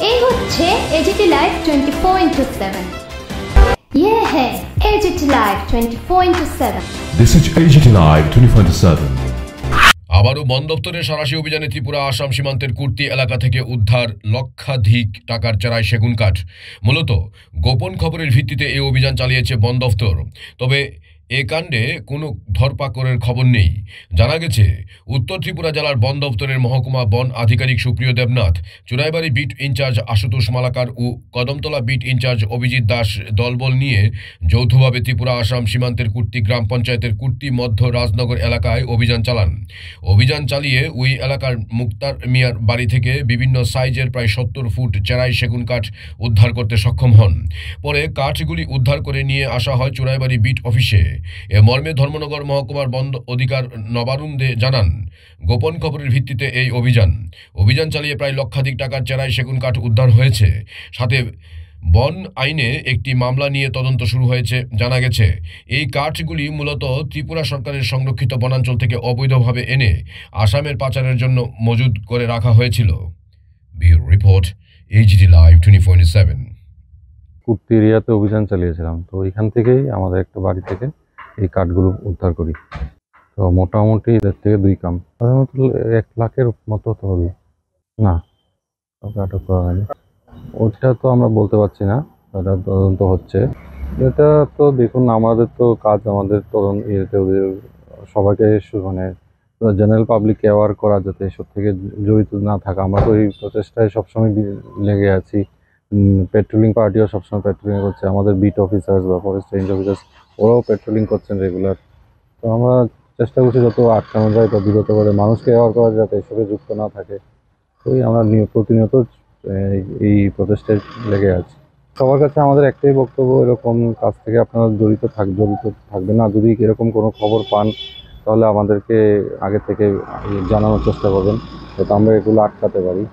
এই হচ্ছে AGT live 24/7। ये है AGT live 24/7। This is AGT Live 24/7। আবারও বন দপ্তরের সাঁড়াশি অভিযানে ত্রিপুরা আসাম সীমান্তের কুর্তি এলাকা থেকে উদ্ধার লক্ষাধিক টাকার চারাই সেগুন কাঠ। মূলত গোপন খবরের ভিত্তিতে এই অভিযান চালিয়েছে বন দপ্তর। তবে এ কাণ্ডে কোনো ধরপাকড়ের খবর নেই। জানা গেছে উত্তর ত্রিপুরা জেলার বন দপ্তরের মহকুমা বন আধিকারিক সুপ্রিয় দেবনাথ, চুরাইবাড়ি বিট ইনচার্জ আশুতোষ মালাকার ও কদমতলা বিট ইনচার্জ অভিজিৎ দাস দলবল নিয়ে যৌথভাবে ত্রিপুরা আসাম সীমান্তের কুর্তি গ্রাম পঞ্চায়েতের কুর্তি মধ্য রাজনগর এলাকায় অভিযান চালান। অভিযান চালিয়ে ওই এলাকার মুক্তার মিয়ার বাড়ি থেকে বিভিন্ন সাইজের প্রায় 70 ফুট চেরাই সেগুন কাঠ উদ্ধার করতে সক্ষম হন। পরে কাঠগুলি উদ্ধার করে নিয়ে আসা হয় চুরাইবাড়ি বিট অফিসে। এ মর্মে ধর্মনগর মহকুমার বন অধিকার নবারুন্দে জানান, গোপন খবরের ভিত্তিতে এই অভিযান চালিয়ে প্রায় লক্ষাধিক টাকার চেরাই সেগুন কাঠ উদ্ধার হয়েছে। সাথে বন আইনে একটি মামলা নিয়ে তদন্ত শুরু হয়েছে। জানা গেছে এই কাঠগুলি মূলত ত্রিপুরা সরকারের সংরক্ষিত বনাঞ্চল থেকে অবৈধভাবে এনে আসামের পাচারের জন্য মজুদ করে রাখা হয়েছিল। Bureau report, AGT live 24/7। Kurti এরিয়াতে অভিযান চালিয়েছিলাম, তো এখান থেকেই আমাদের একটা বাড়ি থেকে এই কাঠগুলো উদ্ধার করি। তো মোটামুটি 1.5 থেকে 2 কাম, সাধারণত 1 লাখের মতো তো হবে না, আটক করা হয়নি। ওটা তো আমরা বলতে পারছি না, ওটা তদন্ত হচ্ছে। এটা তো দেখুন, আমাদের তো কাজ, আমাদের তদন্ত ইয়েতে ওদের সবাইকে মানে জেনারেল পাবলিককে অ্যাওয়ার করা, যাতে এসব থেকে জড়িত না থাকা। আমরা তো এই প্রচেষ্টায় সবসময় লেগে আছি। পেট্রোলিং পার্টিও সবসময় পেট্রোলিং করছে, আমাদের বিট অফিসার্স বা ফরেস্ট রেঞ্জ অফিসার্স ওরাও পেট্রোলিং করছেন রেগুলার। তো আমরা চেষ্টা করছি যত আটকানো যায় তত বিরত করে মানুষকে অ্যাওয়ার করা, যাতে এসবে যুক্ত না থাকে। তো আমরা প্রতিনিয়ত এই প্রচেষ্টায় লেগে আছি। সবার কাছে আমাদের একটাই বক্তব্য, এরকম কাজ থেকে আপনারা জড়িত থাকবেন না। যদি এরকম কোনো খবর পান তাহলে আমাদেরকে আগে থেকে জানানোর চেষ্টা করবেন, যাতে আমরা এগুলো আটকাতে পারি।